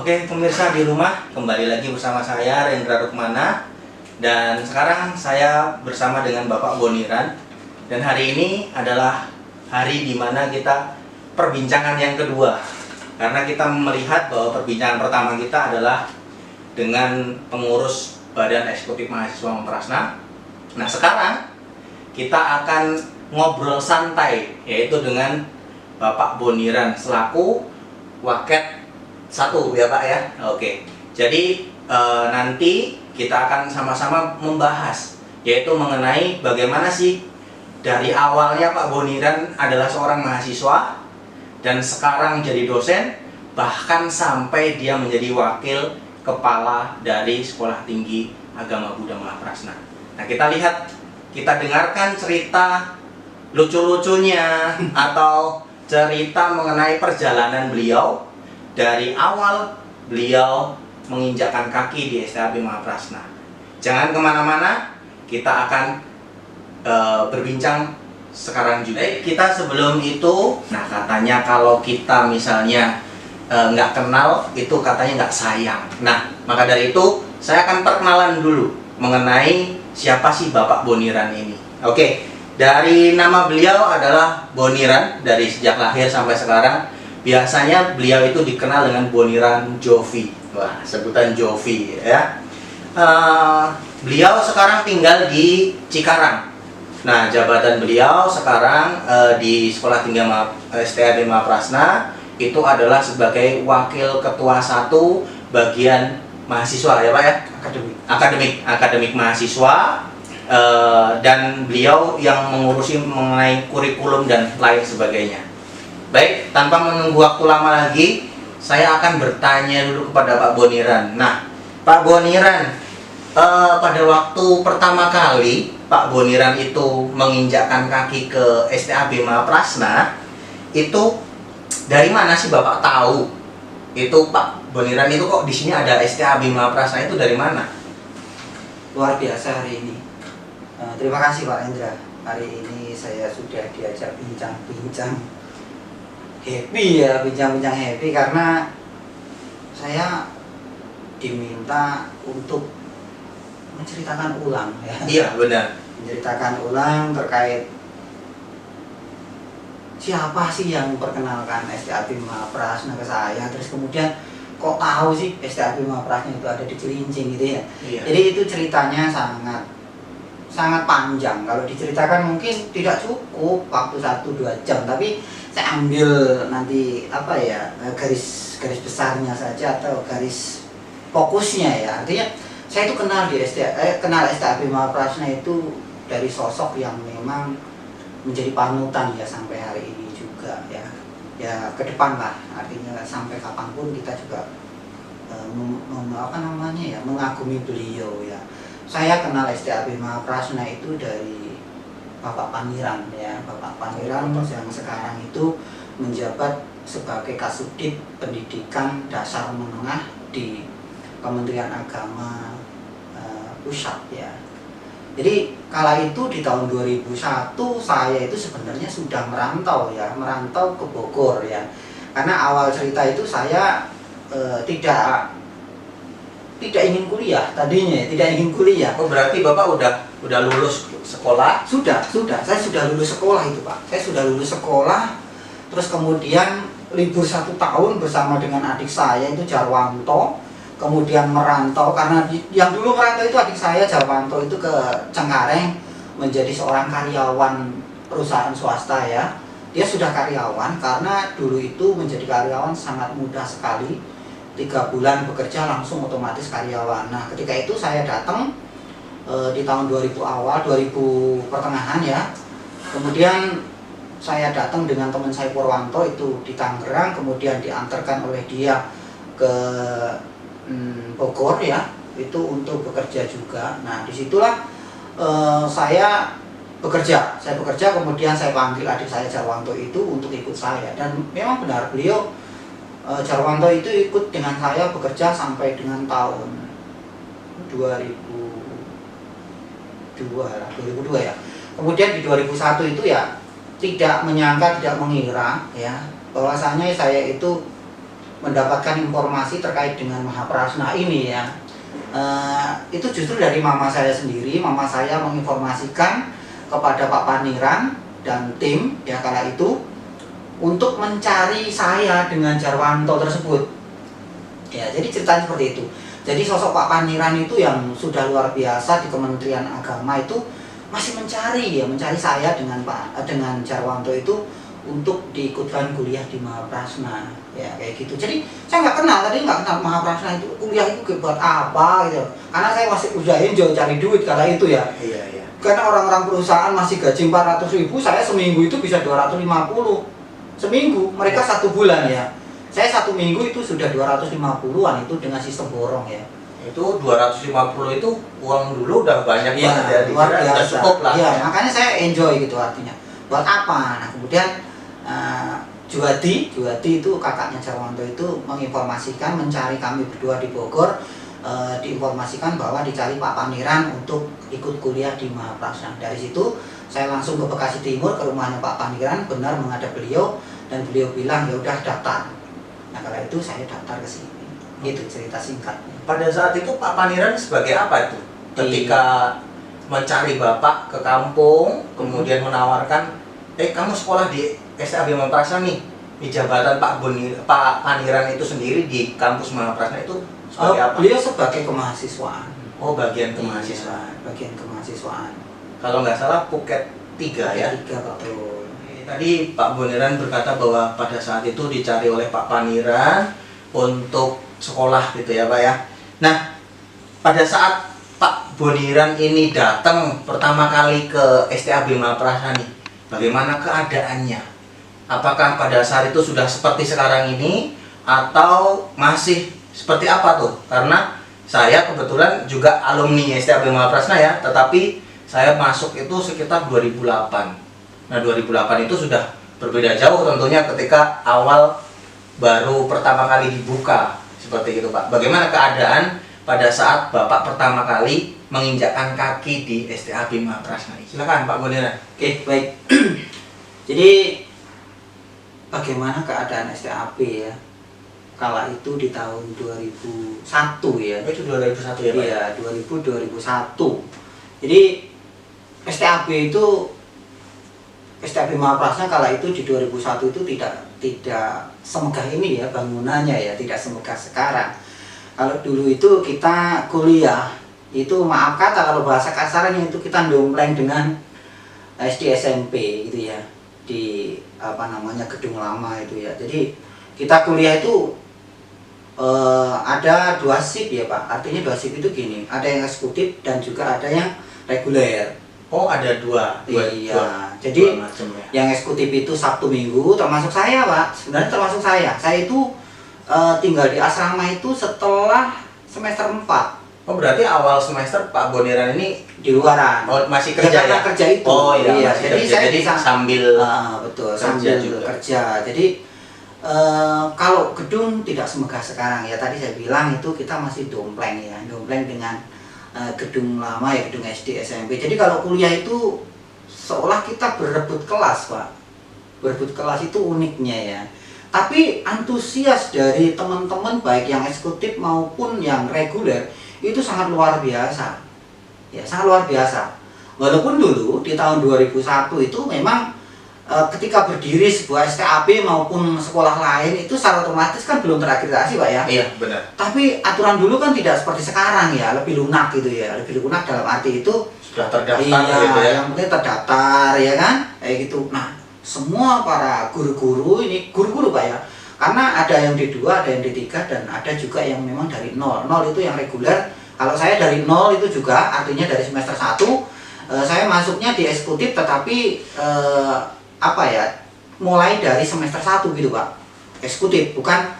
Oke, pemirsa di rumah, kembali lagi bersama saya Rendra Rukmana. Dan sekarang saya bersama dengan Bapak Boniran. Dan hari ini adalah hari di mana kita perbincangan yang kedua. Karena kita melihat bahwa perbincangan pertama kita adalah dengan pengurus Badan Eksekutif Mahasiswa Memprasna. Nah, sekarang kita akan ngobrol santai, yaitu dengan Bapak Boniran selaku Waket 1 ya Pak ya. Oke. Jadi nanti kita akan sama-sama membahas, yaitu mengenai bagaimana sih dari awalnya Pak Boniran adalah seorang mahasiswa dan sekarang jadi dosen, bahkan sampai dia menjadi wakil kepala dari Sekolah Tinggi Agama Buddha Mahaprasna. Nah, kita lihat, kita dengarkan cerita lucu-lucunya atau cerita mengenai perjalanan beliau dari awal beliau menginjakkan kaki di STAB Mahaprasna. Jangan kemana-mana, kita akan berbincang sekarang juga. Kita sebelum itu, nah katanya kalau kita misalnya nggak kenal, itu katanya nggak sayang. Nah, maka dari itu saya akan perkenalan dulu mengenai siapa sih Bapak Boniran ini. Oke, dari nama beliau adalah Boniran dari sejak lahir sampai sekarang. Biasanya beliau itu dikenal dengan Boniran Jovi. Wah, sebutan Jovi ya. Beliau sekarang tinggal di Cikarang. Nah, jabatan beliau sekarang di Sekolah Tinggi STAB Mahaprasna itu adalah sebagai Wakil Ketua 1 bagian mahasiswa ya Pak ya? Akademik mahasiswa. Dan beliau yang mengurusi mengenai kurikulum dan lain sebagainya. Baik, tanpa menunggu waktu lama lagi, saya akan bertanya dulu kepada Pak Boniran. Nah, Pak Boniran, pada waktu pertama kali Pak Boniran itu menginjakkan kaki ke STAB Mahaprasna, itu dari mana sih Bapak tahu? Itu Pak Boniran itu kok di sini ada STAB Mahaprasna, itu dari mana? Luar biasa hari ini. Terima kasih Pak Endra. Hari ini saya sudah diajak bincang-bincang. Happy ya, bincang-bincang happy karena saya diminta untuk menceritakan ulang ya. Iya, benar. Menceritakan ulang terkait siapa sih yang memperkenalkan STAB Mahaprasna ke saya, terus kemudian kok tahu sih STAB Mahaprasna itu ada di Cilincing gitu ya. Iya. Jadi itu ceritanya sangat panjang. Kalau diceritakan mungkin tidak cukup waktu 1-2 jam, tapi saya ambil nanti garis besarnya saja atau garis fokusnya ya. Artinya saya itu kenal STAB Mahaprasna itu dari sosok yang memang menjadi panutan ya sampai hari ini juga ya. Ya ke depan lah, artinya sampai kapanpun kita juga mengagumi beliau ya. Saya kenal STAB Mahaprasna itu dari Bapak Paniran ya, Bapak Paniran yang sekarang itu menjabat sebagai Kasubdit Pendidikan Dasar Menengah di Kementerian Agama Pusat ya. Jadi kala itu di tahun 2001 saya itu sebenarnya sudah merantau ke Bogor ya. Karena awal cerita itu saya tidak ingin kuliah tadinya, tidak ingin kuliah. Oh, berarti Bapak udah lulus sekolah? Sudah, saya sudah lulus sekolah itu Pak. Saya sudah lulus sekolah, terus kemudian libur 1 tahun bersama dengan adik saya itu Jarwanto, kemudian merantau karena yang dulu merantau itu adik saya Jarwanto itu ke Cengkareng menjadi seorang karyawan perusahaan swasta ya. Dia sudah karyawan karena dulu itu menjadi karyawan sangat mudah sekali. 3 bulan bekerja langsung otomatis karyawan. Nah, ketika itu saya datang di tahun 2000 awal, 2000 pertengahan ya. Kemudian saya datang dengan teman saya Purwanto itu di Tangerang, kemudian diantarkan oleh dia ke Bogor ya, itu untuk bekerja juga. Nah, disitulah saya bekerja, kemudian saya panggil adik saya Jarwanto itu untuk ikut saya. Dan memang benar beliau Jarwanto itu ikut dengan saya bekerja sampai dengan tahun 2002 ya. Kemudian di 2001 itu ya tidak menyangka, tidak mengira ya bahwasanya saya itu mendapatkan informasi terkait dengan Mahaprasna ini ya, itu justru dari mama saya sendiri. Mama saya menginformasikan kepada Pak Paniran dan tim ya kala itu untuk mencari saya dengan Jarwanto tersebut. Ya, jadi ceritanya seperti itu. Jadi sosok Pak Paniran itu yang sudah luar biasa di Kementerian Agama itu masih mencari saya dengan Jarwanto itu untuk diikutkan kuliah di Mahaprasna ya kayak gitu. Jadi saya nggak kenal Mahaprasna itu kuliah itu buat apa gitu, karena saya masih udah enjoy cari duit kala itu ya. Iya. Karena orang-orang perusahaan masih gaji 400.000, saya seminggu itu bisa 250 seminggu, mereka 1 bulan ya. Saya 1 minggu itu sudah 250-an itu dengan sistem borong ya. Itu 250 itu uang dulu udah banyak banget ya, luar biasa. Udah cukup lah. Ya, makanya saya enjoy gitu artinya. Buat apa? Nah, kemudian Juwadi itu kakaknya Jarwanto itu menginformasikan, mencari kami berdua di Bogor, diinformasikan bahwa dicari Pak Paniran untuk ikut kuliah di Mahaprasna. Dari situ saya langsung ke Bekasi Timur ke rumahnya Pak Paniran, benar menghadap beliau dan beliau bilang ya udah daftar. Nah, kala itu saya daftar ke sini. Itu cerita singkatnya. Pada saat itu Pak Paniran sebagai apa itu? Ketika mencari Bapak ke kampung, kemudian menawarkan, kamu sekolah di STAB Mahaprasna nih, di jabatan Pak Paniran itu sendiri di kampus Mahaprasna itu sebagai apa? Beliau sebagai kemahasiswaan. Oh, bagian kemahasiswaan. Bagian kemahasiswaan. Kalau nggak salah Phuket 3 ya? 3 betul. Tadi Pak Boniran berkata bahwa pada saat itu dicari oleh Pak Paniran untuk sekolah gitu ya Pak ya. Nah, pada saat Pak Boniran ini datang pertama kali ke STAB Mahaprasna nih, bagaimana keadaannya? Apakah pada saat itu sudah seperti sekarang ini atau masih seperti apa tuh? Karena saya kebetulan juga alumni STAB Mahaprasna ya, tetapi saya masuk itu sekitar 2008. Nah, 2008 itu sudah berbeda jauh tentunya ketika awal baru pertama kali dibuka seperti itu Pak. Bagaimana keadaan pada saat Bapak pertama kali menginjakkan kaki di STAB Mahaprasna? Silakan Pak Boniran. Oke, baik. Jadi bagaimana keadaan STAB ya kala itu di tahun 2001 ya. Itu 2001 ya Pak? Iya, 2001. Jadi STAB Mahaprasna kala itu di 2001 itu tidak semegah ini ya bangunannya ya, tidak semegah sekarang. Kalau dulu itu kita kuliah itu, maaf kata kalau bahasa kasarnya itu kita dompleng dengan SD SMP gitu ya, di gedung lama itu ya. Jadi kita kuliah itu ada 2 shift ya Pak. Artinya 2 shift itu gini, ada yang eksekutif dan juga ada yang reguler. Oh, ada dua. Iya. Jadi macam ya. Yang eksekutif itu Sabtu Minggu, termasuk saya Pak. Sebenarnya termasuk saya. Saya itu tinggal di asrama itu setelah semester 4. Oh, berarti awal semester Pak Boniran ini di luaran. Oh, masih kerja ya? ya? Kerja itu. Oh iya, jadi kerja. saya Jadi bisa sambil betul, kerja sambil juga. kerja. Jadi kalau gedung tidak semegah sekarang ya, tadi saya bilang itu kita masih dompleng ya, dompleng dengan gedung lama ya, gedung SD SMP. Jadi kalau kuliah itu seolah kita berebut kelas Pak. Berebut kelas itu uniknya ya. Tapi antusias dari teman-teman baik yang eksekutif maupun yang reguler itu sangat luar biasa. Ya, sangat luar biasa. Walaupun dulu di tahun 2001 itu memang ketika berdiri sebuah STAB maupun sekolah lain itu secara otomatis kan belum terakreditasi Pak ya. Iya, benar. Tapi aturan dulu kan tidak seperti sekarang ya, lebih lunak gitu ya. Lebih lunak dalam arti itu Sudah terdaftar gitu ya. yang penting terdaftar ya kan, kayak gitu. Nah, semua para guru-guru ini guru-guru Pak ya, karena ada yang D2, ada yang D3 dan ada juga yang memang dari 0 itu yang reguler. Kalau saya dari 0 itu juga artinya dari semester 1 saya masuknya di eksekutif, tetapi mulai dari semester 1 gitu Pak, eksekutif, bukan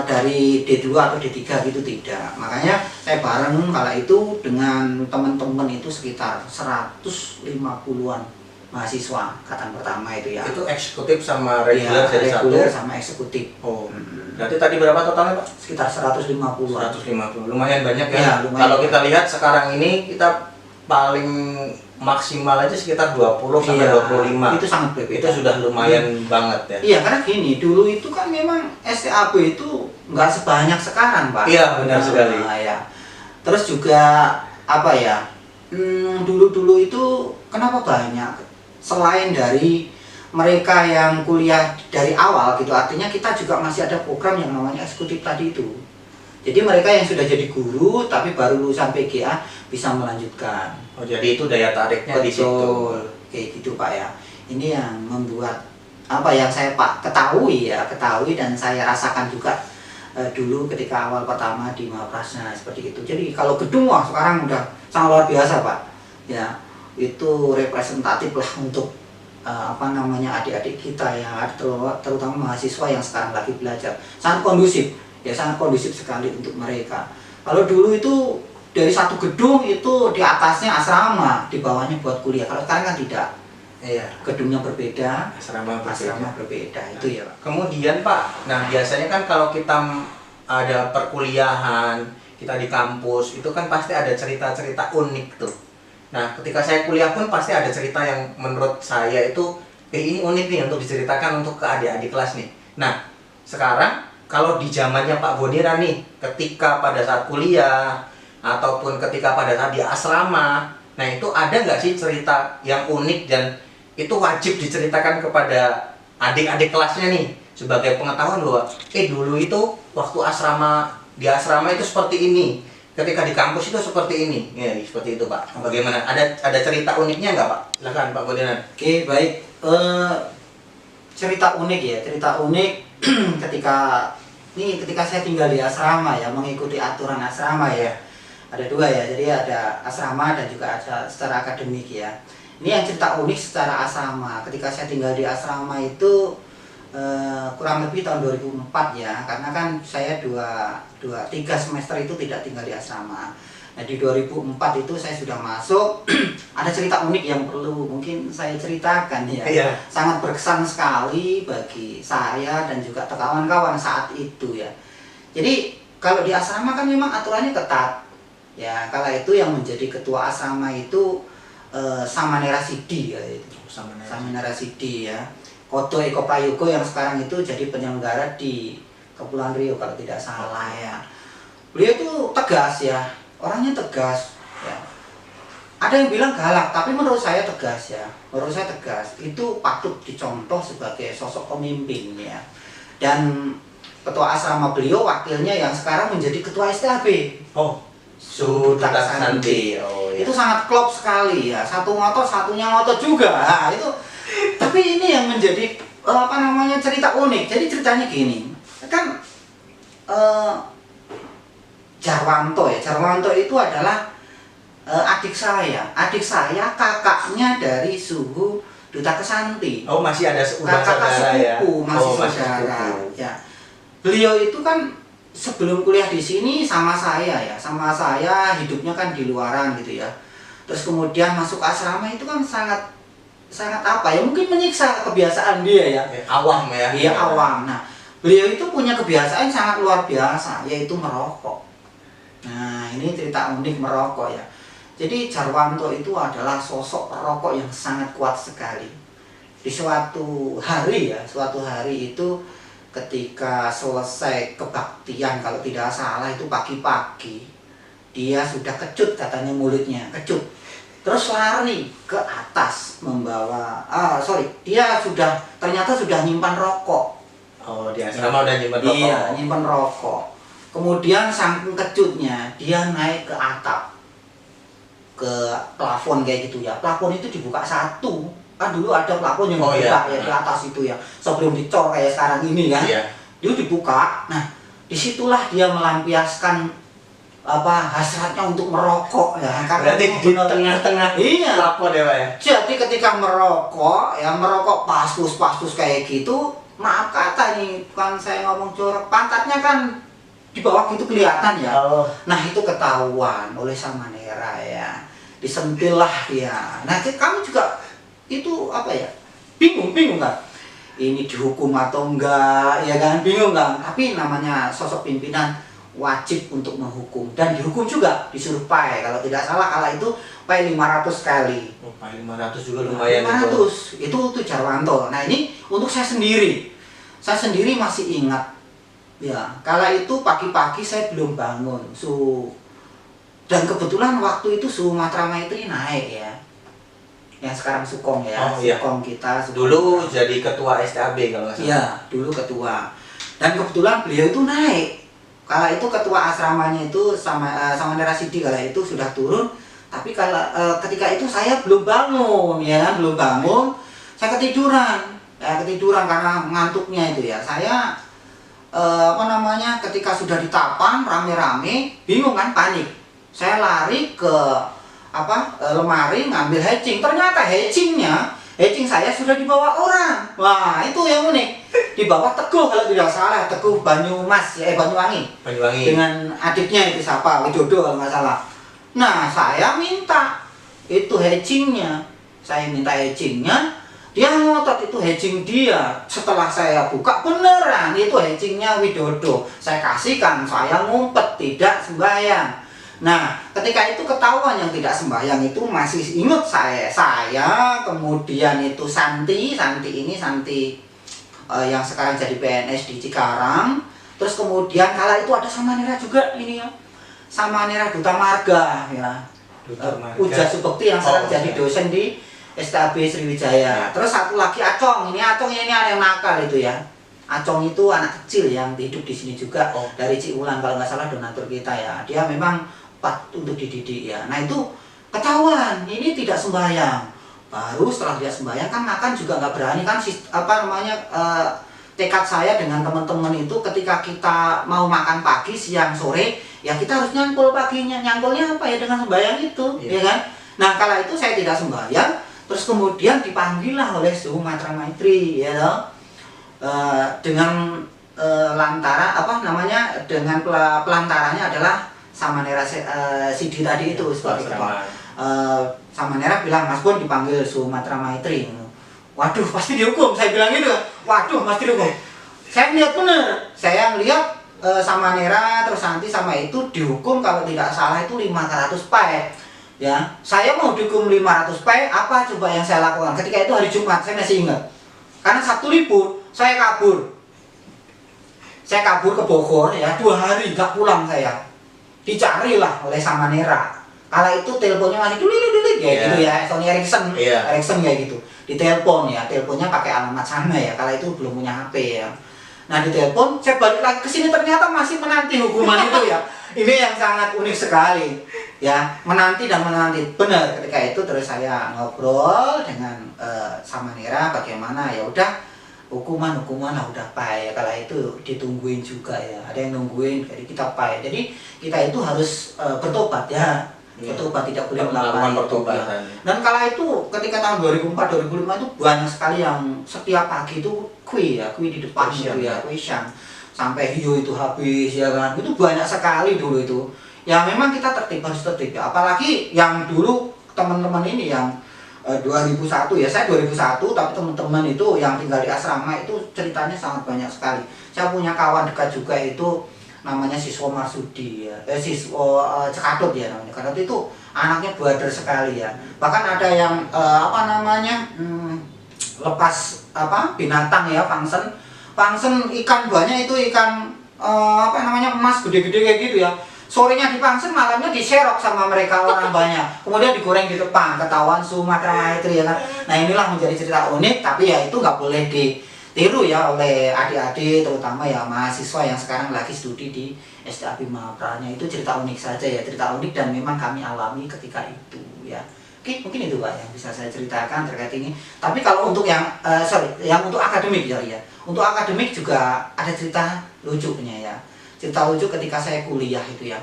dari D2 atau D3 gitu, tidak. Makanya saya bareng kala itu dengan teman-teman itu sekitar 150-an mahasiswa angkatan pertama itu ya. Itu eksekutif sama reguler ya, jadi reguler satu. sama eksekutif. Oh. Berarti tadi berapa totalnya Pak? Sekitar 150. 150. Lumayan banyak ya. Ya, lumayan. Kalau kita lihat sekarang ini kita paling maksimal aja sekitar 20 sampai 25. Itu sangat berbeda. Itu sudah lumayan banget ya. Iya, karena gini, dulu itu kan memang STAB itu nggak sebanyak sekarang, Pak. Iya, benar sekali. Ya. Terus juga apa ya? Dulu-dulu itu kenapa banyak? Selain dari mereka yang kuliah dari awal gitu, artinya kita juga masih ada program yang namanya eksekutif tadi itu. Jadi mereka yang sudah jadi guru tapi baru lulusan PGA bisa melanjutkan. Oh, jadi itu daya tariknya di situ. Betul, kayak gitu Pak ya. Ini yang membuat apa yang saya ketahui dan saya rasakan juga dulu ketika awal pertama di Mahaprasna seperti itu. Jadi kalau gedung wah sekarang udah sangat luar biasa Pak. Ya, itu representatif lah untuk adik-adik kita yang terutama mahasiswa yang sekarang lagi belajar. Sangat kondusif, ya sangat kondusif sekali untuk mereka. Kalau dulu itu dari satu gedung itu di atasnya asrama, di bawahnya buat kuliah. Kalau sekarang kan tidak. Iya. Gedungnya berbeda, Asrama berbeda itu ya Pak. Kemudian Pak, nah biasanya kan kalau kita ada perkuliahan, kita di kampus, itu kan pasti ada cerita-cerita unik tuh. Nah, ketika saya kuliah pun pasti ada cerita yang menurut saya itu, ini unik nih untuk diceritakan untuk ke adik-adik kelas nih. Nah, sekarang kalau di zamannya Pak Boniran nih, ketika pada saat kuliah, ataupun ketika pada saat di asrama, nah itu ada nggak sih cerita yang unik dan itu wajib diceritakan kepada adik-adik kelasnya nih sebagai pengetahuan bahwa dulu itu waktu di asrama itu seperti ini, ketika di kampus itu seperti ini, ya seperti itu Pak. Bagaimana? Ada cerita uniknya nggak Pak? Silakan Pak Boniran. Oke, baik. Cerita unik ketika saya tinggal di asrama ya, mengikuti aturan asrama ya. Ada dua ya, jadi ada asrama dan juga ada secara akademik ya. Ini yang cerita unik secara asrama. Ketika saya tinggal di asrama itu kurang lebih tahun 2004 ya, karena kan saya 3 semester itu tidak tinggal di asrama. Nah di 2004 itu saya sudah masuk. Ada cerita unik yang perlu mungkin saya ceritakan ya. Iya. Sangat berkesan sekali bagi saya dan juga kawan-kawan saat itu ya. Jadi kalau di asrama kan memang aturannya ketat ya. Kala itu yang menjadi ketua asrama itu Samanera Sidi ya itu. Samanera Sidi ya. Kodo Eko Prayogo yang sekarang itu jadi penyelenggara di Kepulauan Riau kalau tidak salah ya. Beliau itu tegas ya, orangnya tegas ya. Ada yang bilang galak, tapi menurut saya tegas ya. Menurut saya tegas, itu patut dicontoh sebagai sosok pemimpin ya. Dan ketua asrama beliau wakilnya yang sekarang menjadi ketua STAB. Oh, Sudutak Santi. Oh, iya. Itu sangat klop sekali ya. Satu ngotot, satunya ngotot juga. Nah, itu. Tapi ini yang menjadi cerita unik. Jadi ceritanya gini, kan Jarwanto itu adalah adik saya. Adik saya kakaknya dari suhu Duta Kesanti. Oh, masih ada kakak sepupu, ya? Masih saudara. Ya. Beliau itu kan sebelum kuliah di sini sama saya ya, hidupnya kan di luaran gitu ya. Terus kemudian masuk asrama itu kan sangat apa ya, mungkin menyiksa kebiasaan dia ya. Awam ya. Iya, awam. Nah, beliau itu punya kebiasaan sangat luar biasa, yaitu merokok. Nah, ini cerita unik merokok ya. Jadi Jarwanto itu adalah sosok perokok yang sangat kuat sekali. Di suatu hari itu ketika selesai kebaktian, kalau tidak salah itu pagi-pagi, dia sudah kecut katanya mulutnya, kecut. Terus lari ke atas membawa, dia ternyata sudah nyimpan rokok. Oh, di asrama udah nyimpan rokok. Iya, nyimpan rokok. Kemudian saking kecutnya, dia naik ke atap, ke plafon kayak gitu ya. Plafon itu dibuka satu. Kan dulu ada plafon yang dibuka ya di atas itu ya. Sebelum dicor kayak sekarang ini kan. Iya. Dia dibuka. Nah, disitulah dia melampiaskan hasratnya untuk merokok ya. Karena berarti di tengah-tengah plafon ya Pak ya. Jadi ketika merokok pastus kayak gitu, maaf kata nih, bukan saya ngomong jorok, pantatnya kan di bawah gitu kelihatan ya. Oh. Nah itu ketahuan oleh Samanera ya, disentil lah dia. Nah kami juga itu bingung kan, ini dihukum atau enggak ya kan, bingung kan. Tapi namanya sosok pimpinan wajib untuk menghukum dan dihukum juga, disuruh pai. Kalau tidak salah kala itu pai 500 kali. Oh, pai 500 juga lumayan 500 itu Jarwanto. Nah ini untuk saya sendiri masih ingat Ya, kala itu pagi-pagi saya belum bangun. Dan kebetulan waktu itu suhu Matramaitri naik ya. Yang sekarang Sukong ya, Oh, iya. Sukong kita. Dulu jadi ketua STAB kalau nggak salah. Iya, dulu ketua. Dan kebetulan beliau itu naik. Kala itu ketua asramanya itu sama Nera Sidi kala itu sudah turun. Tapi ketika itu saya belum bangun ya, belum bangun. Saya ketiduran. Ya, ketiduran karena ngantuknya itu ya. Saya ketika sudah ditapang rame-rame, bingung kan, panik. Saya lari ke lemari ngambil hatching. Ternyata hatching saya sudah dibawa orang. Wah, itu yang unik. Dibawa Teguh kalau tidak salah, Teguh Banyuwangi. Banyuwangi. Dengan adiknya itu siapa? Widodo kalau nggak salah. Nah, saya minta itu hatchingnya. Dia ngotot itu hatching dia. Setelah saya buka beneran itu hatchingnya Widodo. Saya kasihkan, saya ngumpet tidak sembahyang. Nah, ketika itu ketahuan yang tidak sembahyang itu masih ingat saya kemudian itu Santi yang sekarang jadi PNS di Cikarang. Terus kemudian kala itu ada Samanera juga ini ya. Samanera Duta Marga ya. Uja Subekti yang sekarang jadi dosen di STAB Sriwijaya. Terus satu lagi Acong ini ada yang nakal itu ya. Acong itu anak kecil yang hidup di sini juga dari Ciulan kalau nggak salah, donatur kita ya. Dia memang untuk dididik ya. Nah itu ketahuan ini tidak sembahyang. Baru setelah dia sembahyang kan makan juga nggak berani kan tekad saya dengan teman-teman itu ketika kita mau makan pagi, siang, sore ya kita harus nyangkul paginya. Nyangkulnya apa ya, dengan sembahyang itu ya kan. Nah kala itu saya tidak sembahyang, terus kemudian dipanggillah oleh Suhu Matramaitri ya toh. Dengan dengan pelantarannya adalah Samanera Sidi tadi itu seperti itu. Samanera bilang, Mas Bon dipanggil Suhu Matramaitri. Waduh, pasti dihukum. Saya bilang gitu. Waduh, pasti dihukum. Saya lihat bener. Saya lihat Samanera terus nanti sama itu dihukum kalau tidak salah itu 500 pae. Ya, saya mau dihukum 500 pae. Apa coba yang saya lakukan? Ketika itu hari Jumat, saya masih ingat. Karena Sabtu libur, saya kabur. Saya kabur ke Bogor ya, 2 hari nggak pulang saya. Dicarilah oleh Samanera. Kala itu teleponnya masih dulit ya gitu ya, Sony Ericsson kayak gitu. Ditelepon ya, teleponnya pakai alamat sana ya. Kala itu belum punya HP ya. Nah ditelepon, saya balik lagi ke sini ternyata masih menanti hukuman itu ya. Ini yang sangat unik sekali ya, menanti. Benar, ketika itu terus saya ngobrol dengan Samanera bagaimana ya udah hukuman lah udah pae. Kalau itu ditungguin juga ya, ada yang nungguin, jadi kita pae. Jadi kita itu harus bertobat ya, bertobat, tidak boleh melakukan pertobatan. Dan kala itu ketika tahun 2004-2005 itu banyak sekali yang setiap pagi itu kui di depan itu ya, kui siang sampai hiu itu habis ya kan, itu banyak sekali dulu itu. Ya memang kita harus tertib ya, apalagi yang dulu teman-teman ini yang 2001 ya, saya 2001 tapi teman-teman itu yang tinggal di asrama itu ceritanya sangat banyak sekali. Saya punya kawan dekat juga itu namanya siswa Marsudi ya, Cekadot ya namanya. Cekadot itu anaknya brother sekali ya. Bahkan ada yang lepas binatang ya, pangsen ikan banyak itu ikan emas gede-gede kayak gitu ya. Sorenya dipangsen, malamnya diserok sama mereka orang banyak. Kemudian digoreng di depan, ketahuan Suhu Matramaitri ya kan. Nah inilah menjadi cerita unik, tapi ya itu nggak boleh ditiru ya oleh adik-adik, terutama ya mahasiswa yang sekarang lagi studi di STAB Mapranya. Itu cerita unik saja ya, cerita unik dan memang kami alami ketika itu ya. Oke, mungkin itu Pak yang bisa saya ceritakan terkait ini. Tapi kalau untuk yang untuk akademik ya. Untuk akademik juga ada cerita lucunya ya. Cerita lucu ketika saya kuliah itu ya.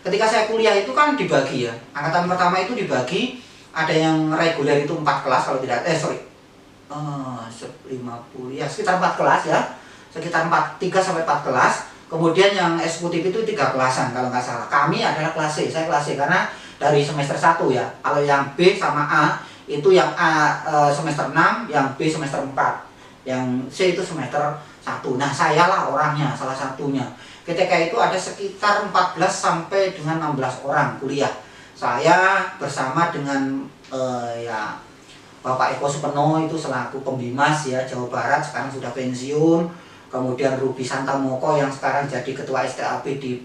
Ketika saya kuliah itu kan dibagi ya. Angkatan pertama itu dibagi, ada yang reguler itu 4 kelas kalau tidak 50 ya, sekitar 4 kelas ya. Sekitar 3 sampai 4 kelas. Kemudian yang eksekutif itu 3 kelasan kalau nggak salah. Kami adalah kelas C, saya kelas C karena dari semester 1 ya. Kalau yang B sama A itu yang A semester 6, yang B semester 4. Yang C itu semester 1. Nah, sayalah orangnya, salah satunya. Ketika itu ada sekitar 14 sampai dengan 16 orang kuliah. Saya bersama dengan Bapak Eko Supeno itu selaku pembimas ya Jawa Barat, sekarang sudah pensiun. kemudian Ruby Santamoko yang sekarang jadi ketua STAP di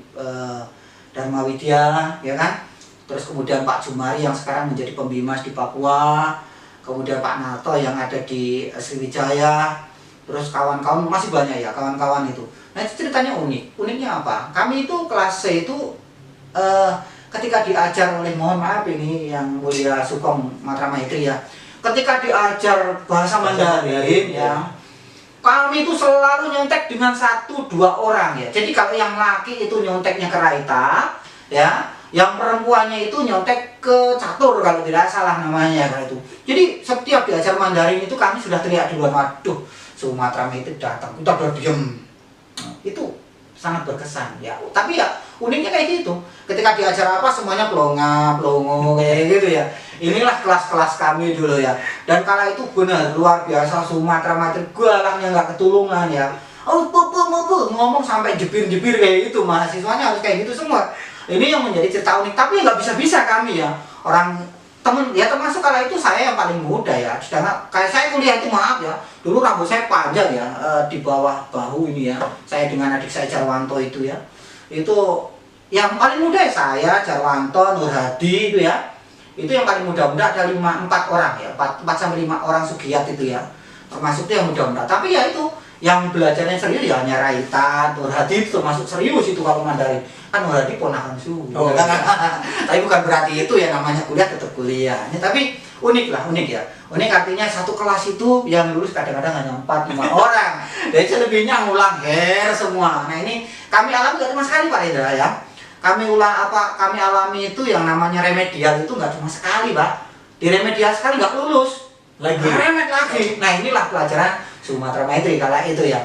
Dharma Widya, ya kan? Terus kemudian Pak Jumari yang sekarang menjadi pembimas di Papua, kemudian Pak Nato yang ada di Sriwijaya, terus kawan-kawan masih banyak ya kawan-kawan itu. Nah itu ceritanya unik. Uniknya apa? Kami itu kelas C itu ketika diajar oleh, mohon maaf ini yang mulia Sukom Matra Maitri ya, ketika diajar bahasa Mandarin ya, kami itu selalu nyontek dengan 1-2 orang ya. Jadi kalau yang laki itu nyonteknya ke Raita ya, yang perempuannya itu nyontek ke catur kalau tidak salah namanya kalau itu. Jadi setiap diajar Mandarin itu kami sudah teriak duluan, waduh Sumatra Maitri datang, kita udah diem. Itu sangat berkesan ya. Tapi ya uniknya kayak gitu. Ketika diajar apa semuanya pelongo kayak gitu ya. Inilah kelas-kelas kami dulu ya. Dan kala itu benar luar biasa Sumatra Maitri galaknya nggak ketulungan ya. Oh, ngomong sampai jebir-jebir kayak gitu, mahasiswanya harus kayak gitu semua. Ini yang menjadi cerita unik, tapi nggak bisa-bisa kami ya. Orang temen ya, termasuk kala itu saya yang paling muda ya. Sedangkan kayak saya kuliah itu maaf ya, dulu rambut saya panjang ya, di bawah bahu ini ya. Saya dengan adik saya Jarwanto itu ya. Itu yang paling muda ya saya, Jarwanto, Nur Hadi itu ya. Itu yang paling muda-muda ada 4 orang ya, 4-5 orang Sugiyat itu ya. Termasuk itu yang muda-muda. Tapi ya itu yang belajarnya serius ya hanya Raita, Nur Hadi itu termasuk serius itu kalau Mandarin. Kan Nur Hadi ponakan Su. Oh. Tapi bukan berarti itu ya, namanya kuliah tetap kuliah. Ini tapi unik lah, unik ya. Unik artinya satu kelas itu yang lulus kadang-kadang hanya 4-5 orang. Dan selebihnya ngulang semua. Nah ini kami alami gak cuma sekali Pak Indra ya. Kami alami itu yang namanya remedial itu nggak cuma sekali Pak. Di remedial sekali nggak lulus lagi, remed lagi. Nah inilah pelajaran Sumatra Maitri kala itu ya.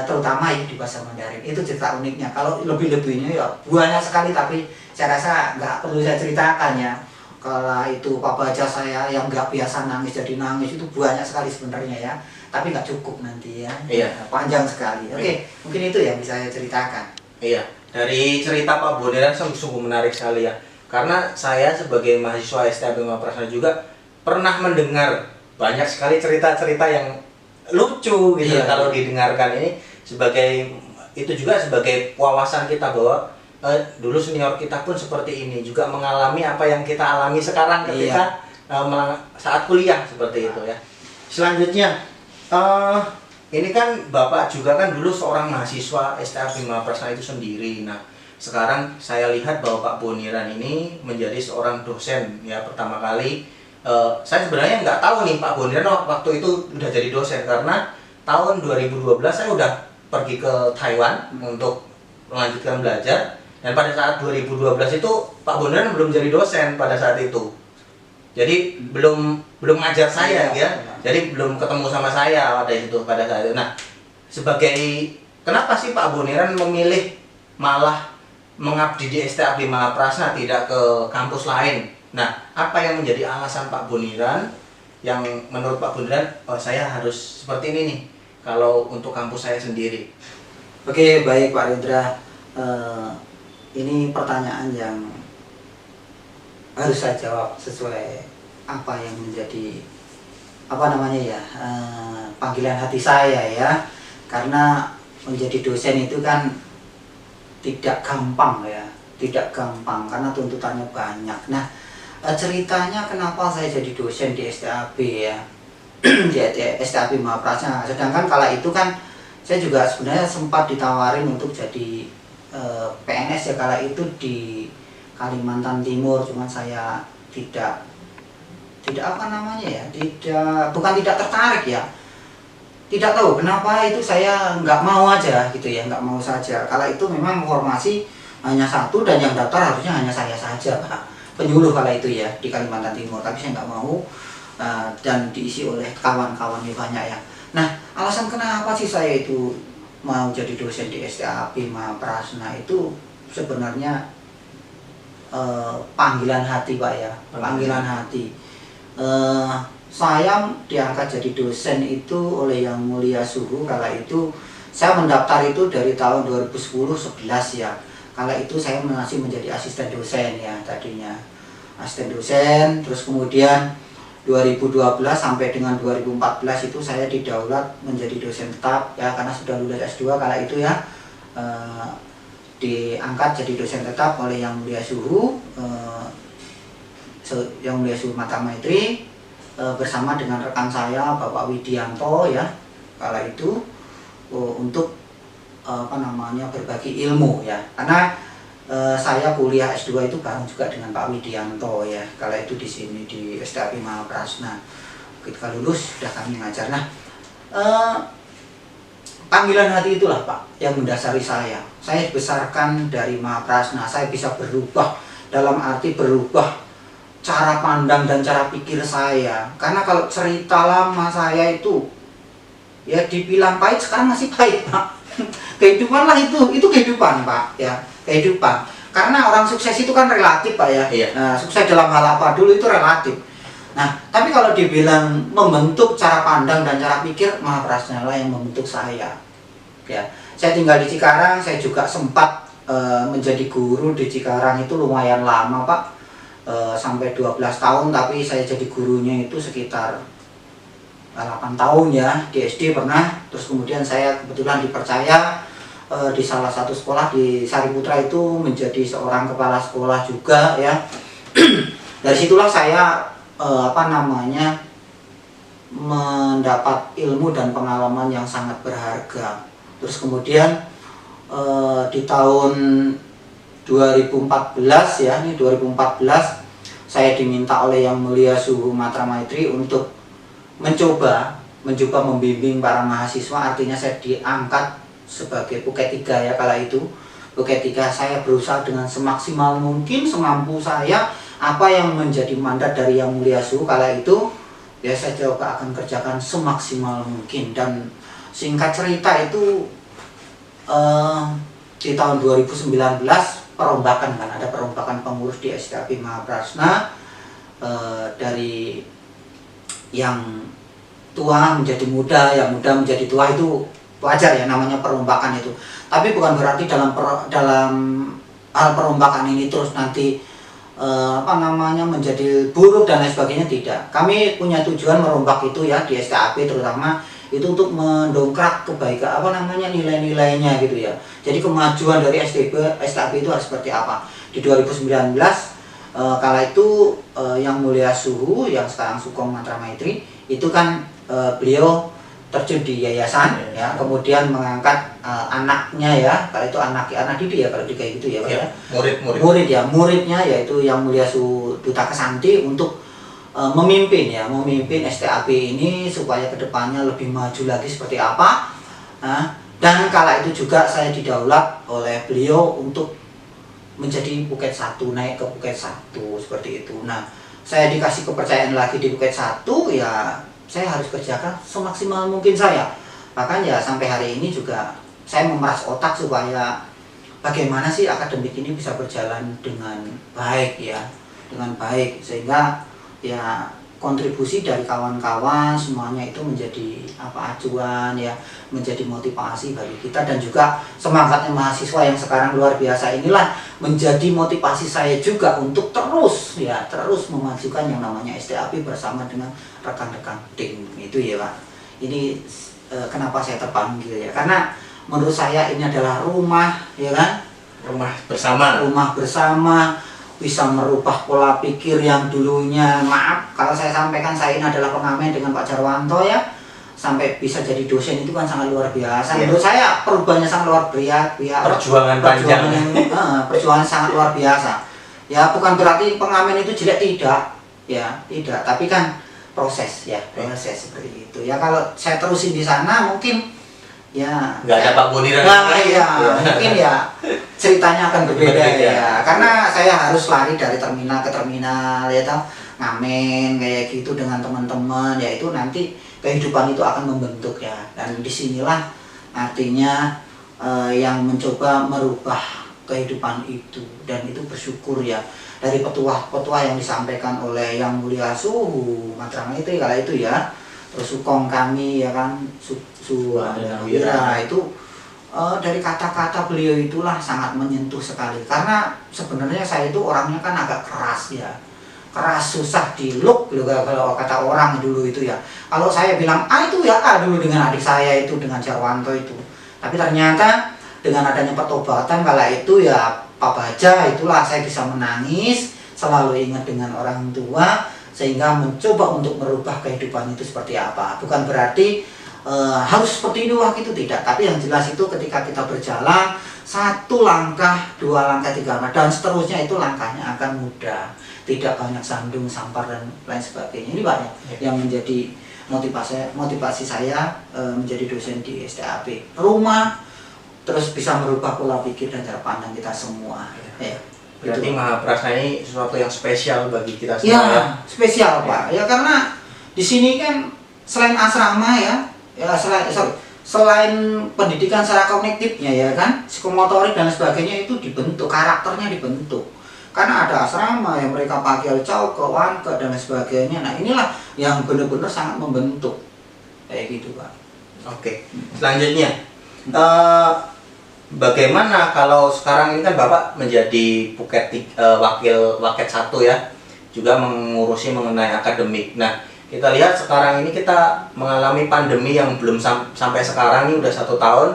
Terutama di bahasa Mandarin itu cerita uniknya. Kalau lebih-lebihnya ya banyak sekali, tapi saya rasa nggak perlu saya ceritakan ya. Kalau itu Pak Baja saya yang nggak biasa nangis jadi nangis itu banyak sekali sebenarnya ya. Tapi nggak cukup nanti ya. Iya. Panjang sekali. Oke, mungkin itu yang bisa saya ceritakan. Iya. Dari cerita Pak Boniran sungguh menarik sekali ya. Karena saya sebagai mahasiswa STAP Bima Prasna juga pernah mendengar banyak sekali cerita-cerita yang lucu gitu ya, kalau didengarkan ini sebagai itu juga sebagai wawasan kita bahwa dulu senior kita pun seperti ini juga mengalami apa yang kita alami sekarang ketika saat kuliah seperti itu ya. Selanjutnya ini kan Bapak juga kan dulu seorang mahasiswa STAP Bima Prasna itu sendiri. Nah, sekarang saya lihat bahwa Pak Boniran ini menjadi seorang dosen ya pertama kali. Saya sebenarnya nggak tahu nih Pak Boniran waktu itu udah jadi dosen, karena tahun 2012 saya udah pergi ke Taiwan untuk melanjutkan belajar, dan pada saat 2012 itu Pak Boniran belum jadi dosen pada saat itu. Jadi belum ngajar saya ya. Jadi belum ketemu sama saya pada saat itu. Nah, sebagai kenapa sih Pak Boniran memilih malah mengabdi di STAP Bima Prasna tidak ke kampus lain? Nah, apa yang menjadi alasan Pak Boniran yang menurut Pak Boniran saya harus seperti ini nih kalau untuk kampus saya sendiri? Oke, baik Pak Rindra. Ini pertanyaan yang harus saya jawab sesuai apa yang menjadi panggilan hati saya ya. Karena menjadi dosen itu kan tidak gampang ya, tidak gampang karena tuntutannya banyak. Nah, ceritanya kenapa saya jadi dosen di STAB ya, di STAB Bima Prasna. Sedangkan kala itu kan saya juga sebenarnya sempat ditawarin untuk jadi PNS ya kala itu di Kalimantan Timur, cuman saya tidak bukan tidak tertarik ya, tidak tahu kenapa itu saya nggak mau aja gitu ya, nggak mau saja. Kala itu memang formasi hanya satu dan yang daftar harusnya hanya saya saja Pak, penyuluh kala itu ya di Kalimantan Timur, tapi saya nggak mau dan diisi oleh kawan-kawan banyak ya. Nah, alasan kenapa sih saya itu mau jadi dosen di STAB Bima Prasna itu sebenarnya panggilan hati Pak ya, panggilan hati. Saya diangkat jadi dosen itu oleh Yang Mulia Suhu. Kala itu saya mendaftar itu dari tahun 2010-11 ya. Kala itu saya masih menjadi asisten dosen ya tadinya, asisten dosen. Terus kemudian 2012 sampai dengan 2014 itu saya didaulat menjadi dosen tetap ya, karena sudah lulus S2 kala itu ya. Diangkat jadi dosen tetap oleh Yang Mulia Suhu, Yang Mulia Suhu Matra Maitri, bersama dengan rekan saya Bapak Widianto ya kala itu, untuk berbagi ilmu ya, karena saya kuliah S2 itu bareng juga dengan Pak Widianto ya kala itu di sini di STAP Mahaprasna. Ketika lulus sudah kami ngajar. Nah, panggilan hati itulah Pak yang mendasari saya. Saya dibesarkan dari Mahaprasna, saya bisa berubah, dalam arti berubah cara pandang dan cara pikir saya. Karena kalau cerita lama saya itu ya dibilang pahit, sekarang masih pahit Pak. Kehidupan lah itu kehidupan Pak ya, kehidupan. Karena orang sukses itu kan relatif Pak ya. Iya. Nah, sukses dalam hal apa dulu itu relatif. Nah, tapi kalau dibilang membentuk cara pandang dan cara pikir, Mahaprasna lah yang membentuk saya. Ya, saya tinggal di Cikarang, saya juga sempat menjadi guru di Cikarang itu lumayan lama Pak, sampai 12 tahun, tapi saya jadi gurunya itu sekitar 8 tahun ya, di SD pernah. Terus kemudian saya kebetulan dipercaya di salah satu sekolah di Sariputra itu menjadi seorang kepala sekolah juga ya. Dari situlah saya mendapat ilmu dan pengalaman yang sangat berharga. Terus kemudian di tahun 2014 ya, ini 2014 saya diminta oleh Yang Mulia Suhu Matra Maitri untuk mencoba membimbing para mahasiswa. Artinya saya diangkat sebagai Puket 3 ya kala itu. Puket 3 saya berusaha dengan semaksimal mungkin, semampu saya, apa yang menjadi mandat dari Yang Mulia Suhu kala itu ya saya coba akan kerjakan semaksimal mungkin. Dan singkat cerita itu di tahun 2019 perombakan, kan ada perombakan pengurus di STAP Mahaprasna, dari yang tua menjadi muda, yang muda menjadi tua, itu wajar ya, namanya perombakan itu. Tapi bukan berarti dalam hal perombakan ini terus nanti menjadi buruk dan lain sebagainya, tidak. Kami punya tujuan merombak itu ya di STAP terutama itu untuk mendongkrak kebaikan nilai-nilainya gitu ya. Jadi kemajuan dari STAP itu harus seperti apa. Di 2019 kala itu Yang Mulia Suhu yang sekarang Sukong Matra Maitri itu kan beliau terjun di yayasan ya, kemudian mengangkat anaknya ya, kalau itu anak didik ya kalau di kayak gitu ya Pak ya. Muridnya yaitu Yang Mulia Suhu Duta Kesanti untuk memimpin STAP ini supaya kedepannya lebih maju lagi seperti apa. Dan kala itu juga saya didaulat oleh beliau untuk menjadi Puket 1, naik ke Puket 1 seperti itu. Nah, saya dikasih kepercayaan lagi di Puket 1 ya, saya harus kerjakan semaksimal mungkin saya. Bahkan ya sampai hari ini juga saya memeras otak supaya bagaimana sih akademik ini bisa berjalan dengan baik ya, dengan baik, sehingga ya kontribusi dari kawan-kawan semuanya itu menjadi acuan ya, menjadi motivasi bagi kita. Dan juga semangatnya mahasiswa yang sekarang luar biasa inilah menjadi motivasi saya juga untuk terus memajukan yang namanya STAP bersama dengan rekan-rekan tim itu ya Pak. Ini kenapa saya terpanggil ya, karena menurut saya ini adalah rumah ya kan, rumah bersama, bisa merubah pola pikir yang dulunya, maaf kalau saya sampaikan, saya ini adalah pengamen dengan Pak Jarwanto ya, sampai bisa jadi dosen itu kan sangat luar biasa. Menurut saya perubahannya sangat luar biasa, perjuangan sangat luar biasa ya. Bukan berarti pengamen itu jelek, tidak, tapi kan proses seperti itu ya. Kalau saya terusin di sana mungkin ya nggak ada Pak Boniran. Mungkin ya ceritanya akan berbeda ya. Karena saya harus lari dari terminal ke terminal ya toh, ngamen kayak gitu dengan teman-teman, yaitu nanti kehidupan itu akan membentuk ya. Dan disinilah artinya yang mencoba merubah kehidupan itu, dan itu bersyukur ya dari petuah-petuah yang disampaikan oleh Yang Mulia Suhu Matra Maitri kala itu ya. Terus Sukong kami ya kan, Suwanawira itu dari kata-kata beliau itulah sangat menyentuh sekali. Karena sebenarnya saya itu orangnya kan agak keras ya, keras susah diluk gitu kalau kata orang dulu itu ya. Kalau saya bilang A itu ya A dulu dengan adik saya itu, dengan Jarwanto itu. Tapi ternyata dengan adanya pertobatan kala itu ya Pak Baja, itulah saya bisa menangis, selalu ingat dengan orang tua, sehingga mencoba untuk merubah kehidupan itu seperti apa. Bukan berarti harus seperti ini wah itu tidak, tapi yang jelas itu ketika kita berjalan 1 langkah, 2 langkah, 3 langkah dan seterusnya itu langkahnya akan mudah, tidak banyak sandung, sampar dan lain sebagainya. Ini Pak ya, yang menjadi motivasi saya menjadi dosen di STAP. Rumah terus bisa merubah pola pikir dan cara pandang kita semua. Ya. Berarti Mahaprasna ini sesuatu yang spesial bagi kita semua ya. ya. Spesial Pak. Ya karena di sini kan selain asrama selain pendidikan secara kognitifnya ya kan, psikomotorik dan sebagainya itu dibentuk, karakternya dibentuk. Karena ada asrama yang mereka pakai cau, ke dan sebagainya. Nah inilah yang benar-benar sangat membentuk kayak gitu Pak. Oke. Selanjutnya. Bagaimana kalau sekarang ini kan Bapak menjadi wakil 1 ya, juga mengurusi mengenai akademik. Nah, kita lihat sekarang ini kita mengalami pandemi yang belum sampai sekarang ini udah 1 tahun,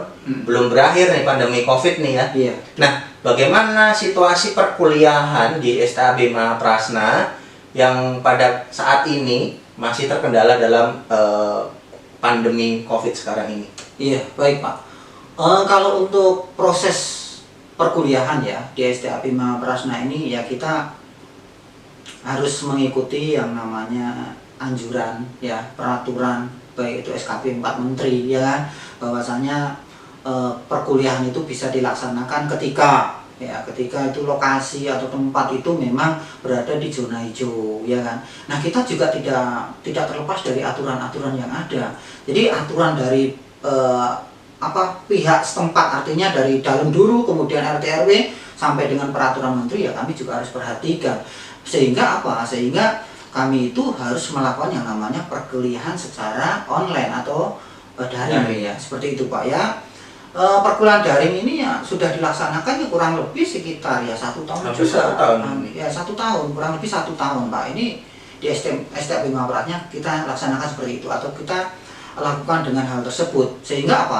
belum berakhir nih pandemi COVID nih ya. Iya. Nah, bagaimana situasi perkuliahan di STAB Mahaprasna yang pada saat ini masih terkendala dalam pandemi COVID sekarang ini? Iya, baik Pak. Kalau untuk proses perkuliahan ya di STAP Mahaprasna ini ya kita harus mengikuti yang namanya anjuran ya, peraturan baik itu SKP 4 Menteri ya kan, bahwasanya perkuliahan itu bisa dilaksanakan ketika itu lokasi atau tempat itu memang berada di zona hijau ya kan. Nah kita juga tidak terlepas dari aturan-aturan yang ada. Jadi aturan dari pihak setempat, artinya dari dalam dulu kemudian RT RW sampai dengan peraturan menteri ya kami juga harus perhatikan. Sehingga kami itu harus melakukan yang namanya perkuliahan secara online atau daring ya, seperti itu Pak ya. Perkuliahan daring ini ya sudah dilaksanakan ya kurang lebih sekitar ya 1 tahun juga. 1 tahun. Ya 1 tahun, kurang lebih 1 tahun Pak. Ini di STAP Mahaprasna kita laksanakan seperti itu atau kita lakukan dengan hal tersebut, sehingga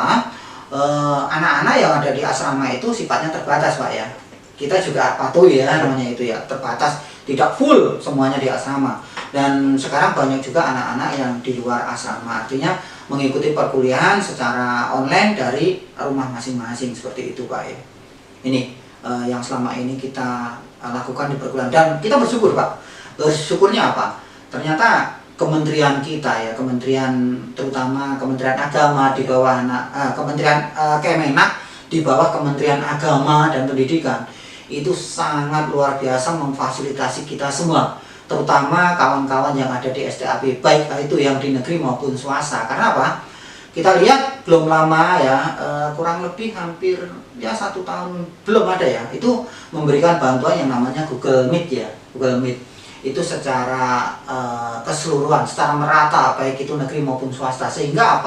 anak-anak yang ada di asrama itu sifatnya terbatas Pak ya. Kita juga patuhi ya namanya itu ya, terbatas, tidak full semuanya di asrama. Dan sekarang banyak juga anak-anak yang di luar asrama, artinya mengikuti perkuliahan secara online dari rumah masing-masing seperti itu Pak ya. Ini yang selama ini kita lakukan di perkuliahan dan kita bersyukur Pak. Bersyukurnya apa? Ternyata kementerian kita ya, terutama Kementerian Agama di bawah Kementerian Kemenak di bawah Kementerian Agama dan Pendidikan itu sangat luar biasa memfasilitasi kita semua, terutama kawan-kawan yang ada di STAP baik itu yang di negeri maupun swasta. Karena apa? Kita lihat belum lama ya, kurang lebih hampir ya 1 tahun belum ada ya, itu memberikan bantuan yang namanya Google Meet ya, Google Meet itu secara keseluruhan, secara merata baik itu negeri maupun swasta. Sehingga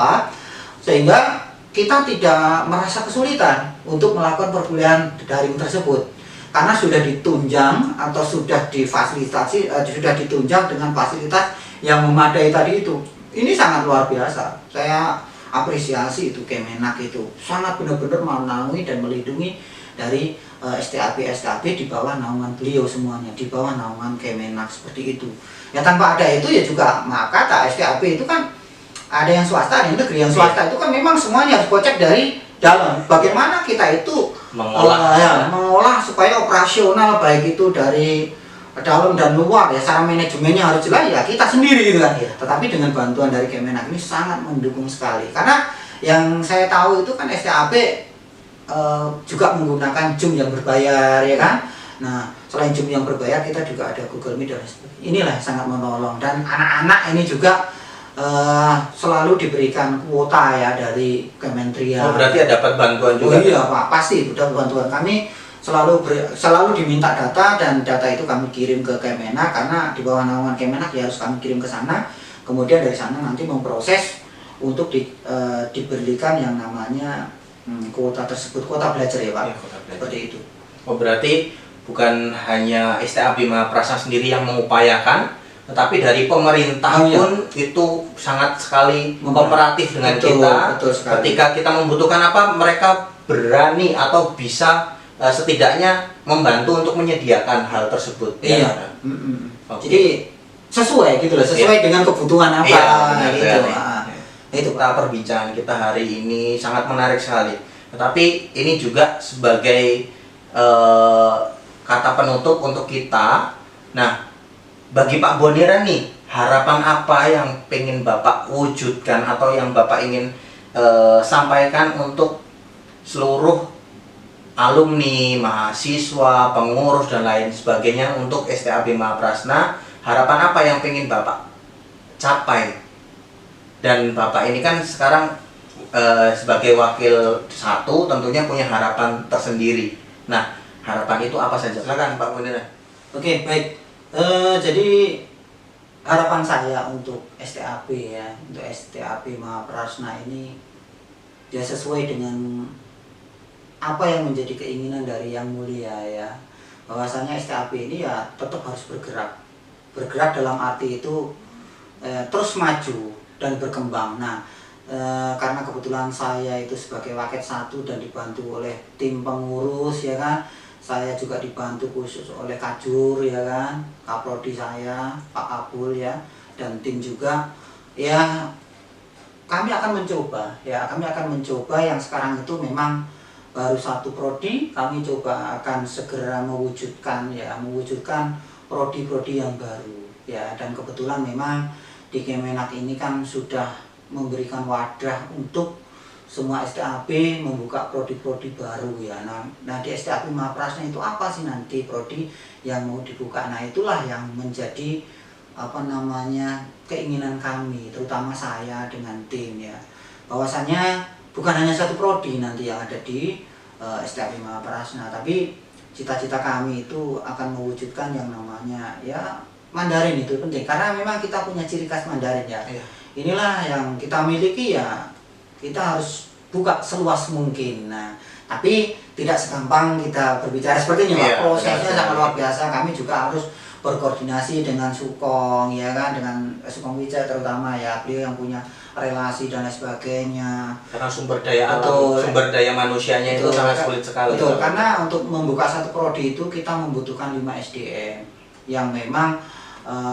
kita tidak merasa kesulitan untuk melakukan perkuliahan daring tersebut karena sudah ditunjang atau sudah difasilitasi, sudah ditunjang dengan fasilitas yang memadai tadi itu. Ini sangat luar biasa. Saya apresiasi itu Kemenak itu sangat benar-benar menaungi dan melindungi dari STAP di bawah naungan beliau semuanya, di bawah naungan Kemenak seperti itu. Ya tanpa ada itu ya juga maaf kata STAP itu kan ada yang swasta, ada yang negeri. Yang swasta itu kan memang semuanya harus kocek dari dalam. Bagaimana kita itu mengolah supaya operasional baik itu dari dalam dan luar ya, secara manajemennya harus jelas ya kita sendiri gitu kan. Tetapi dengan bantuan dari Kemenak ini sangat mendukung sekali. Karena yang saya tahu itu kan STAP juga menggunakan Zoom yang berbayar ya kan. Nah selain Zoom yang berbayar kita juga ada Google Meet dan sebagainya. Inilah sangat menolong, dan anak-anak ini juga selalu diberikan kuota ya dari kementerian. Oh berarti dapat bantuan juga? Oh iya Pak, pasti dapat bantuan. Kami selalu diminta data, dan data itu kami kirim ke Kemenak karena di bawah naungan Kemenak ya harus kami kirim ke sana. Kemudian dari sana nanti memproses untuk diberikan yang namanya kuota tersebut, kuota belajar ya Pak, ya, kuota belajar. Seperti itu. Oh berarti bukan hanya STA Bima Prasna sendiri yang mengupayakan, tetapi dari pemerintah Oh, iya. pun itu sangat sekali kooperatif dengan Betul, kita. betul sekali. Ketika kita membutuhkan apa, mereka berani atau bisa setidaknya membantu untuk menyediakan hal tersebut. Iya. Ya. Oke. Jadi sesuai gitu loh, sesuai dengan kebutuhan apa Iya, benar gitu. sekali. Itu Kita perbincangan kita hari ini sangat menarik sekali. Tetapi ini juga sebagai kata penutup untuk kita. Nah, bagi Pak Boniran nih, harapan apa yang pengen Bapak wujudkan atau yang Bapak ingin sampaikan untuk seluruh alumni, mahasiswa, pengurus dan lain sebagainya untuk STA Bima Prasna? Harapan apa yang pengen Bapak capai? Dan Bapak ini kan sekarang sebagai wakil satu tentunya punya harapan tersendiri. Nah, harapan itu apa saja? Silakan Pak Boniran. Oke, baik. Jadi harapan saya untuk STAP ya, untuk STAP Bima Prasna ini ya sesuai dengan apa yang menjadi keinginan dari Yang Mulia ya. Bahwasanya STAP ini ya tetap harus bergerak. Bergerak dalam arti itu terus maju dan berkembang. Nah, karena kebetulan saya itu sebagai wakil satu dan dibantu oleh tim pengurus ya kan. Saya juga dibantu khusus oleh Kajur ya kan, Kaprodi saya, Pak Abul ya, dan tim juga. Ya, kami akan mencoba yang sekarang itu memang baru satu prodi, kami coba akan segera mewujudkan prodi-prodi yang baru ya. Dan kebetulan memang di Kemenak ini kan sudah memberikan wadah untuk semua STAP membuka prodi-prodi baru ya. Nah di STAP Bima Prasna itu apa sih nanti prodi yang mau dibuka? Nah itulah yang menjadi keinginan kami, terutama saya dengan tim ya. Bahwasanya bukan hanya satu prodi nanti yang ada di STAP Bima Prasna, tapi cita-cita kami itu akan mewujudkan yang namanya ya Mandarin. Itu penting karena memang kita punya ciri khas Mandarin ya. Inilah yang kita miliki ya. Kita harus buka seluas mungkin. Nah, tapi tidak segampang kita berbicara seperti ini, Pak. Prosesnya sangat luar biasa. Kami juga harus berkoordinasi dengan Sukong, ya kan, dengan Sukong Wijaya terutama ya. Beliau yang punya relasi dan lain sebagainya. Karena sumber daya alam, sumber daya manusianya itu sangat sulit sekali. Betul, karena untuk membuka satu prodi itu kita membutuhkan 5 SDM yang memang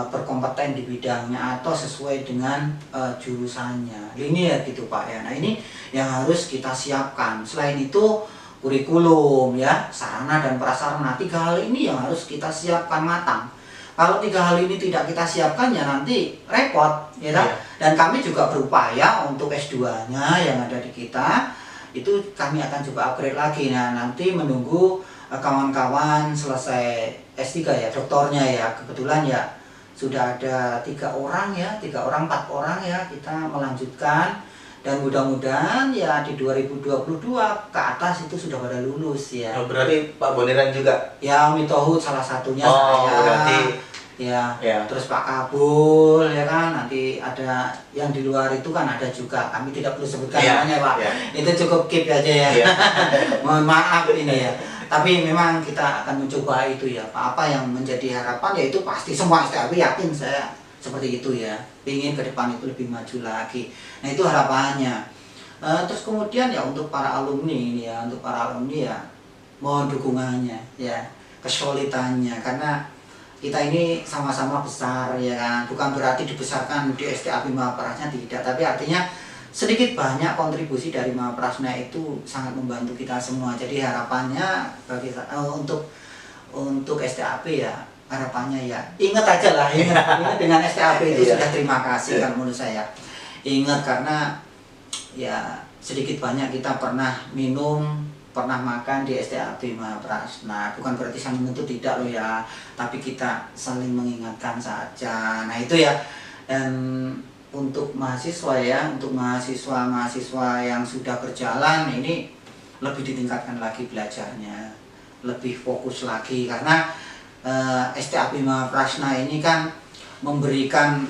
berkompeten di bidangnya atau sesuai dengan jurusannya, linear gitu Pak ya. Nah ini yang harus kita siapkan. Selain itu kurikulum ya, sarana dan prasarana, 3 hal ini yang harus kita siapkan matang. Kalau 3 hal ini tidak kita siapkan ya nanti repot ya kan? Dan kami juga berupaya untuk S2-nya yang ada di kita itu kami akan coba upgrade lagi. Nah nanti menunggu kawan-kawan selesai S3 ya, doktornya ya. Kebetulan ya sudah ada 3 orang ya, 4 orang ya kita melanjutkan. Dan mudah-mudahan ya di 2022 ke atas itu sudah pada lulus ya. Berarti Pak Boniran juga? Ya, Mitohud salah satunya saya. Berarti ya. Terus Pak Kabul ya kan, nanti ada yang di luar itu kan ada juga. Kami tidak perlu sebutkan namanya Pak. Itu cukup keep aja ya. Mohon maaf ini ya. Tapi memang kita akan mencoba itu ya. Apa yang menjadi harapan ya itu pasti semua STAP yakin saya seperti itu ya. Ingin ke depan itu lebih maju lagi. Nah itu harapannya. Terus kemudian ya untuk para alumni ini ya, ya mohon dukungannya ya, kesulitannya karena kita ini sama-sama besar ya kan. Bukan berarti dibesarkan di STAP Bima Prasna tidak, tapi artinya sedikit banyak kontribusi dari Bima Prasna itu sangat membantu kita semua. Jadi harapannya bagi untuk STAP ya, harapannya ya ingat aja lah, ingat dengan STAP itu sudah terima kasih kan menurut saya. Ingat karena ya sedikit banyak kita pernah minum, pernah makan di STAP Bima Prasna. Bukan berarti saling menuntut, tidak loh ya, tapi kita saling mengingatkan saja. Nah itu ya. Dan untuk mahasiswa ya, untuk mahasiswa yang sudah berjalan ini lebih ditingkatkan lagi belajarnya, lebih fokus lagi karena STAP Bima Prasna ini kan memberikan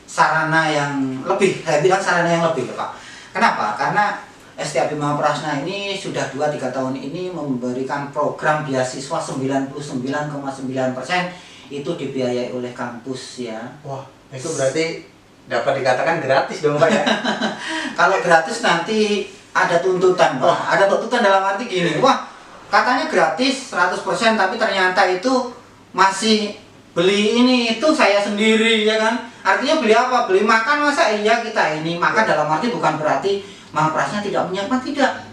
sarana yang lebih, saya bilang sarana yang lebih Pak. Kenapa? Karena STA Bima Prasna ini sudah 2-3 tahun ini memberikan program beasiswa 99,9% itu dibiayai oleh kampus ya. Wah, itu berarti dapat dikatakan gratis dong Pak ya? Kalau gratis nanti ada tuntutan Pak. Ada tuntutan dalam arti gini, wah katanya gratis 100% tapi ternyata itu masih beli ini itu saya sendiri ya kan. Artinya beli apa? Beli makan, masa iya kita ini makan dalam arti bukan berarti Mahaprasna tidak menyiapkan, tidak.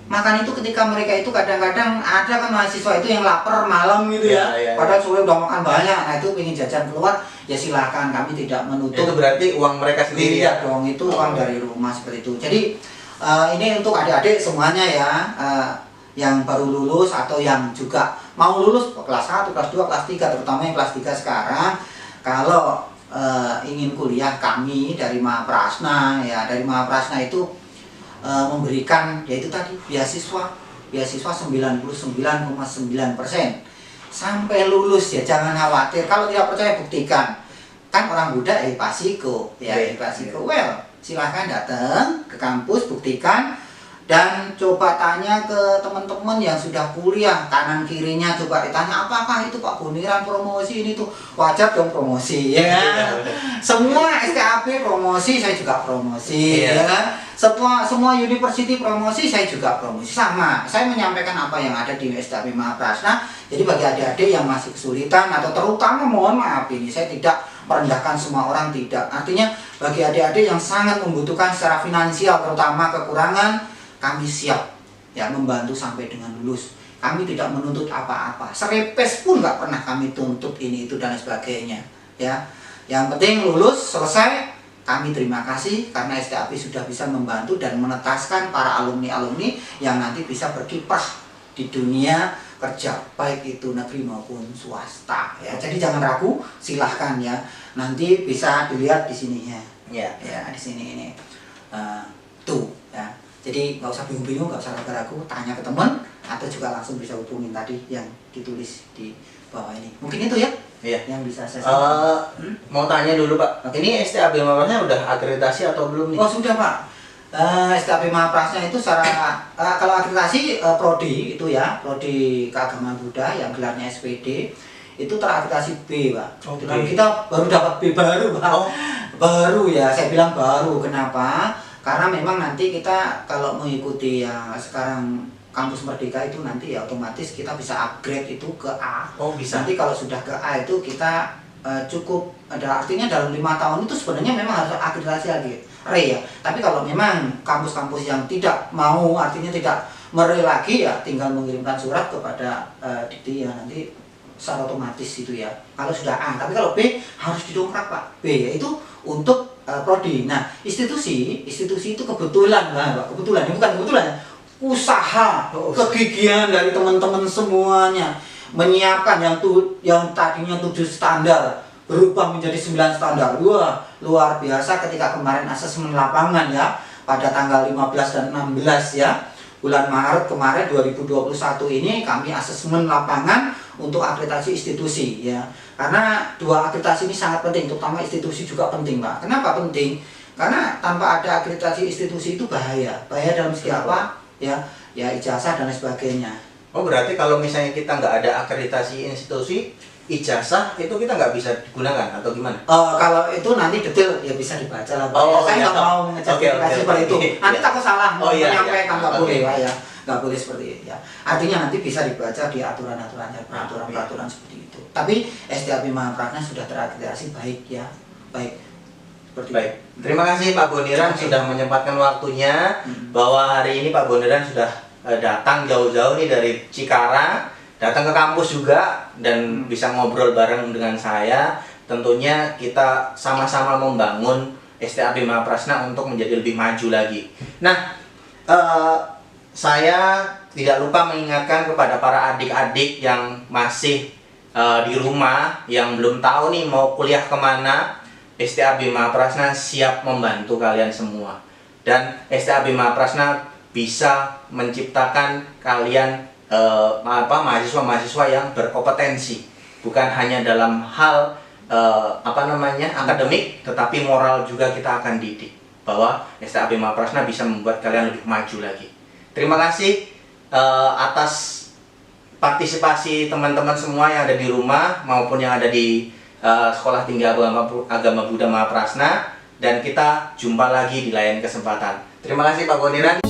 Makan itu ketika mereka itu kadang-kadang ada kan mahasiswa itu yang lapar malam gitu ya, padahal sore udah makan banyak, nah itu pengen jajan keluar, ya silakan, kami tidak menutup. Itu berarti uang mereka sendiri ya? Dong, itu uang dari rumah seperti itu. Jadi ini untuk adik-adik semuanya ya, yang baru lulus atau yang juga mau lulus kelas 1, kelas 2, kelas 3, terutama yang kelas 3 sekarang, kalau ingin kuliah, kami dari Mahaprasna ya, dari Mahaprasna itu memberikan yaitu tadi beasiswa 99,9% sampai lulus ya, jangan khawatir. Kalau tidak percaya buktikan, kan orang Buddha pasiko ya, pasiko. Well, silahkan datang ke kampus, buktikan, dan coba tanya ke teman-teman yang sudah kuliah, kanan kirinya coba ditanya, apakah itu Pak Boniran promosi ini tuh? Wajar dong promosi ya. Semua STAB promosi, saya juga promosi ya kan. Semua university promosi, saya juga promosi, sama. Saya menyampaikan apa yang ada di STAB Mahaprasna. Jadi bagi adik-adik yang masih kesulitan atau terutama, mohon maaf ini saya tidak merendahkan semua orang, tidak. Artinya bagi adik-adik yang sangat membutuhkan secara finansial, terutama kekurangan, kami siap ya membantu sampai dengan lulus. Kami tidak menuntut apa-apa, serepes pun nggak pernah kami tuntut ini itu dan sebagainya ya. Yang penting lulus selesai, kami terima kasih karena STAB sudah bisa membantu dan menetaskan para alumni-alumni yang nanti bisa berkiprah di dunia kerja, baik itu negeri maupun swasta ya. Jadi jangan ragu, silahkan ya, nanti bisa dilihat di sininya ya, di sini ini tuh ya. Jadi nggak usah bingung-bingung, nggak usah ragu-ragu, tanya ke teman atau juga langsung bisa hubungin tadi yang ditulis di bawah ini. Mungkin itu ya, yang bisa saya sampaikan. Mau tanya dulu Pak, ini STAB Mahaprasna udah akreditasi atau belum nih? Oh sudah Pak, STAB Mahaprasna itu secara kalau akreditasi prodi itu ya, prodi keagamaan Buddha yang gelarnya SPD itu terakreditasi B Pak. Dan kita baru dapat B baru Pak. Baru ya, saya bilang baru. Kenapa? Karena memang nanti kita kalau mengikuti yang sekarang Kampus Merdeka itu nanti ya otomatis kita bisa upgrade itu ke A. Oh bisa. Nanti kalau sudah ke A itu kita cukup, ada artinya dalam 5 tahun itu sebenarnya memang harus akreditasi lagi, ya. Tapi kalau memang kampus-kampus yang tidak mau, artinya tidak mere lagi ya, tinggal mengirimkan surat kepada Dikti ya, nanti secara otomatis itu ya. Kalau sudah A, tapi kalau B harus didongkrak Pak. B yaitu untuk prodi. Nah, institusi itu kebetulan Pak, kebetulan, ini bukan kebetulan, usaha, kegigihan dari teman-teman semuanya menyiapkan yang tadinya 7 standar berubah menjadi 9 standar. Wah, luar biasa ketika kemarin asesmen lapangan ya, pada tanggal 15 dan 16 ya. Bulan Maret kemarin 2021 ini kami asesmen lapangan untuk akreditasi institusi ya. Karena 2 akreditasi ini sangat penting, terutama institusi juga penting Pak. Kenapa penting? Karena tanpa ada akreditasi institusi itu bahaya. Bahaya dalam segi apa? Ya ijazah dan lain sebagainya. Oh berarti kalau misalnya kita nggak ada akreditasi institusi, ijazah itu kita nggak bisa digunakan atau gimana? Kalau itu nanti detail ya bisa dibaca lah Pak. Saya nggak mau mengejustifikasi seperti itu. Nanti takut salah menyampaikan, nggak boleh Pak ya. Nggak boleh seperti itu ya. Artinya nanti bisa dibaca di aturan-aturan dan peraturan-peraturan seperti itu. Tapi STAB Mahaprasna sudah terakreditasi baik ya, baik. Baik, terima kasih Pak Boniran sudah menyempatkan waktunya, bahwa hari ini Pak Boniran sudah datang jauh-jauh nih dari Cikarang, datang ke kampus juga dan bisa ngobrol bareng dengan saya. Tentunya kita sama-sama membangun STAB Mahaprasna untuk menjadi lebih maju lagi. Nah, saya tidak lupa mengingatkan kepada para adik-adik yang masih di rumah, yang belum tahu nih mau kuliah kemana. STAB Mahaprasna siap membantu kalian semua, dan STAB Mahaprasna bisa menciptakan kalian mahasiswa-mahasiswa yang berkompetensi, bukan hanya dalam hal akademik, tetapi moral juga kita akan didik. bahwa STAB Mahaprasna bisa membuat kalian lebih maju lagi. Terima kasih atas partisipasi teman-teman semua yang ada di rumah maupun yang ada di Sekolah Tinggi Agama Buddha Mahaprasna, dan kita jumpa lagi di lain kesempatan. Terima kasih Pak Boniran.